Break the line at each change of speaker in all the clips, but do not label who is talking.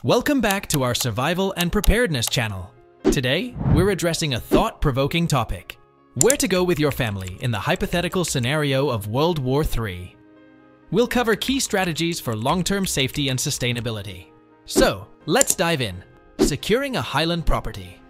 Welcome back to our Survival and Preparedness channel. Today, we're addressing a thought-provoking topic: where to go with your family in the hypothetical scenario of World War III. We'll cover key strategies for long-term safety and sustainability. So, let's dive in. Securing a highland property.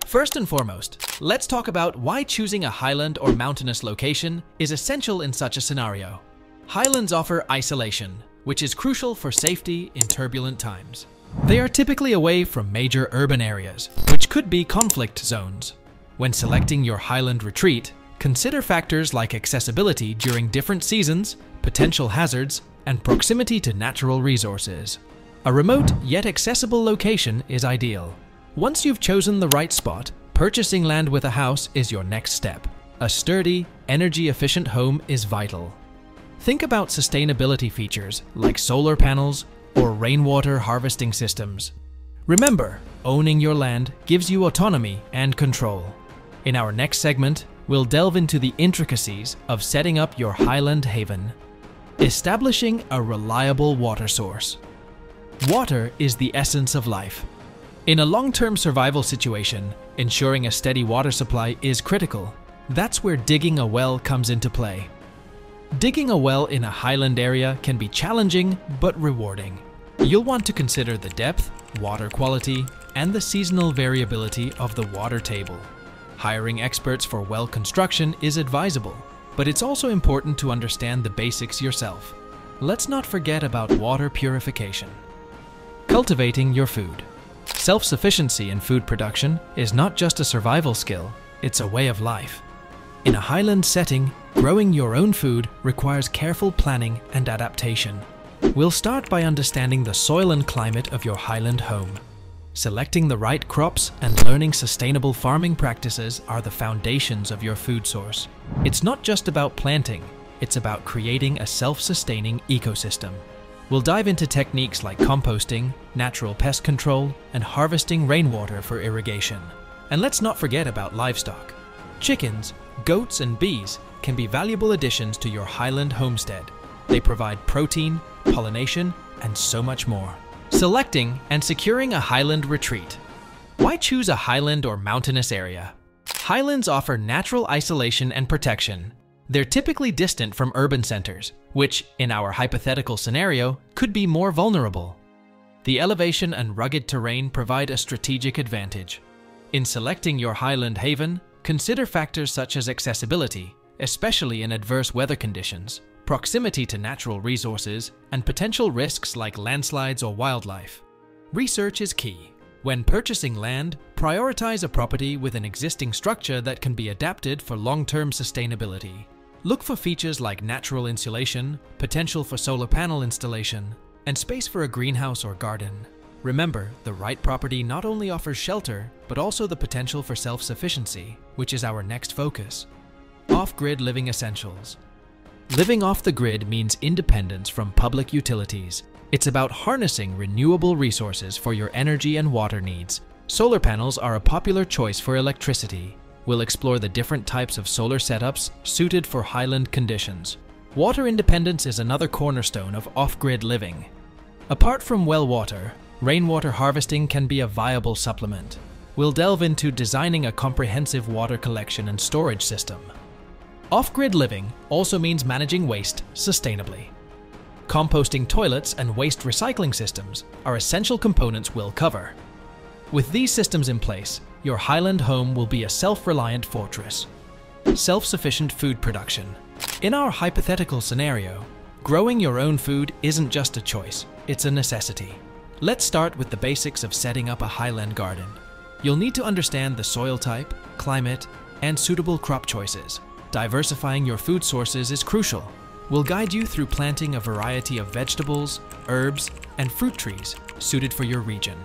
First and foremost, let's talk about why choosing a highland or mountainous location is essential in such a scenario. Highlands offer isolation, which is crucial for safety in turbulent times. They are typically away from major urban areas, which could be conflict zones. When selecting your highland retreat, consider factors like accessibility during different seasons, potential hazards, and proximity to natural resources. A remote yet accessible location is ideal. Once you've chosen the right spot, purchasing land with a house is your next step. A sturdy, energy-efficient home is vital. Think about sustainability features like solar panels or rainwater harvesting systems. Remember, owning your land gives you autonomy and control. In our next segment, we'll delve into the intricacies of setting up your highland haven. Establishing a reliable water source. Water is the essence of life. In a long-term survival situation, ensuring a steady water supply is critical. That's where digging a well comes into play. Digging a well in a highland area can be challenging but rewarding. You'll want to consider the depth, water quality, and the seasonal variability of the water table. Hiring experts for well construction is advisable, but it's also important to understand the basics yourself. Let's not forget about water purification. Cultivating your food. Self-sufficiency in food production is not just a survival skill, it's a way of life. In a highland setting, growing your own food requires careful planning and adaptation. We'll start by understanding the soil and climate of your highland home. Selecting the right crops and learning sustainable farming practices are the foundations of your food source. It's not just about planting, it's about creating a self-sustaining ecosystem. We'll dive into techniques like composting, natural pest control, and harvesting rainwater for irrigation. And let's not forget about livestock. Chickens, goats, and bees can be valuable additions to your highland homestead. They provide protein, pollination, and so much more. Selecting and securing a highland retreat. Why choose a highland or mountainous area? Highlands offer natural isolation and protection. They're typically distant from urban centers, which, in our hypothetical scenario, could be more vulnerable. The elevation and rugged terrain provide a strategic advantage. In selecting your highland haven, consider factors such as accessibility, especially in adverse weather conditions, proximity to natural resources, and potential risks like landslides or wildlife. Research is key. When purchasing land, prioritize a property with an existing structure that can be adapted for long-term sustainability. Look for features like natural insulation, potential for solar panel installation, and space for a greenhouse or garden. Remember, the right property not only offers shelter, but also the potential for self-sufficiency, which is our next focus. Off-grid living essentials. Living off the grid means independence from public utilities. It's about harnessing renewable resources for your energy and water needs. Solar panels are a popular choice for electricity. We'll explore the different types of solar setups suited for highland conditions. Water independence is another cornerstone of off-grid living. Apart from well water, rainwater harvesting can be a viable supplement. We'll delve into designing a comprehensive water collection and storage system. Off-grid living also means managing waste sustainably. Composting toilets and waste recycling systems are essential components we'll cover. With these systems in place, your highland home will be a self-reliant fortress. Self-sufficient food production. In our hypothetical scenario, growing your own food isn't just a choice, it's a necessity. Let's start with the basics of setting up a highland garden. You'll need to understand the soil type, climate, and suitable crop choices. Diversifying your food sources is crucial. We'll guide you through planting a variety of vegetables, herbs, and fruit trees suited for your region.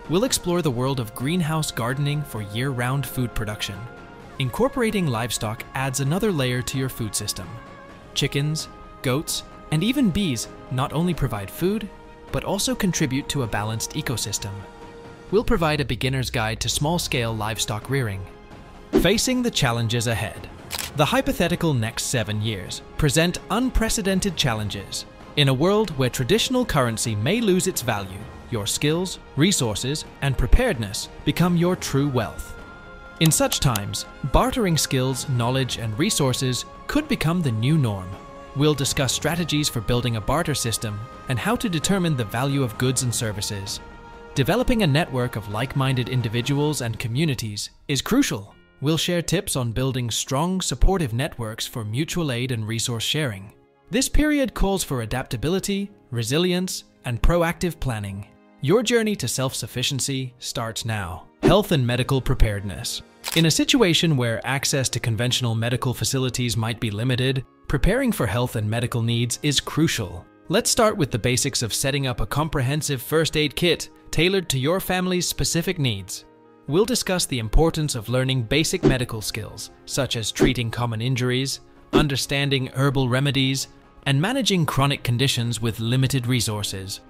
We'll explore the world of greenhouse gardening for year-round food production. Incorporating livestock adds another layer to your food system. Chickens, goats, and even bees not only provide food, but also contribute to a balanced ecosystem. We'll provide a beginner's guide to small-scale livestock rearing. Facing the challenges ahead. The hypothetical next 7 years present unprecedented challenges. In a world where traditional currency may lose its value, your skills, resources, and preparedness become your true wealth. In such times, bartering skills, knowledge, and resources could become the new norm. We'll discuss strategies for building a barter system and how to determine the value of goods and services. Developing a network of like-minded individuals and communities is crucial. We'll share tips on building strong, supportive networks for mutual aid and resource sharing. This period calls for adaptability, resilience, and proactive planning. Your journey to self-sufficiency starts now. Health and medical preparedness. In a situation where access to conventional medical facilities might be limited, preparing for health and medical needs is crucial. Let's start with the basics of setting up a comprehensive first aid kit tailored to your family's specific needs. We'll discuss the importance of learning basic medical skills, such as treating common injuries, understanding herbal remedies, and managing chronic conditions with limited resources.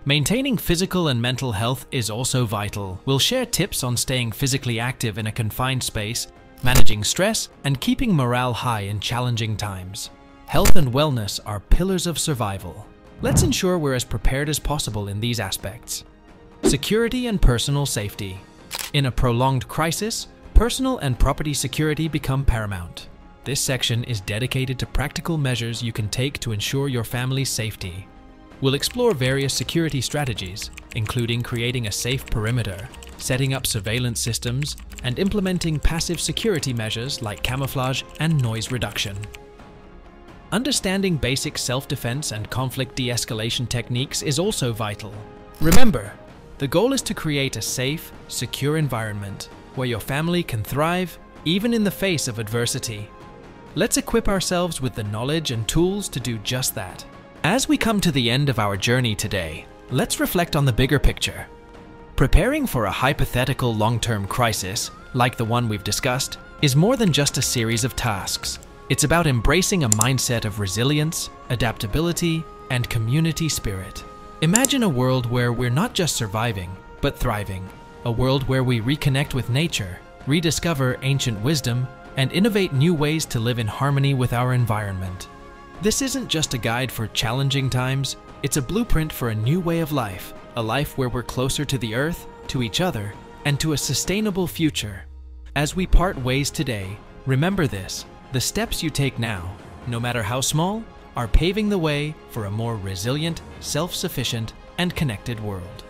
Maintaining physical and mental health is also vital. We'll share tips on staying physically active in a confined space, managing stress, and keeping morale high in challenging times. Health and wellness are pillars of survival. Let's ensure we're as prepared as possible in these aspects. Security and personal safety. In a prolonged crisis, personal and property security become paramount. This section is dedicated to practical measures you can take to ensure your family's safety. We'll explore various security strategies, including creating a safe perimeter, setting up surveillance systems, and implementing passive security measures like camouflage and noise reduction. Understanding basic self-defense and conflict de-escalation techniques is also vital. Remember, the goal is to create a safe, secure environment where your family can thrive even in the face of adversity. Let's equip ourselves with the knowledge and tools to do just that. As we come to the end of our journey today, let's reflect on the bigger picture. Preparing for a hypothetical long-term crisis, like the one we've discussed, is more than just a series of tasks. It's about embracing a mindset of resilience, adaptability, and community spirit. Imagine a world where we're not just surviving, but thriving. A world where we reconnect with nature, rediscover ancient wisdom, and innovate new ways to live in harmony with our environment. This isn't just a guide for challenging times, it's a blueprint for a new way of life, a life where we're closer to the earth, to each other, and to a sustainable future. As we part ways today, remember this: the steps you take now, no matter how small, are paving the way for a more resilient, self-sufficient, and connected world.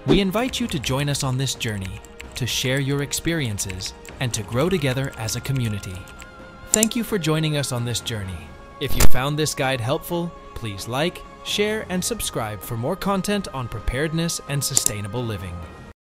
We invite you to join us on this journey, to share your experiences, and to grow together as a community. Thank you for joining us on this journey. If you found this guide helpful, please like, share, and subscribe for more content on preparedness and sustainable living.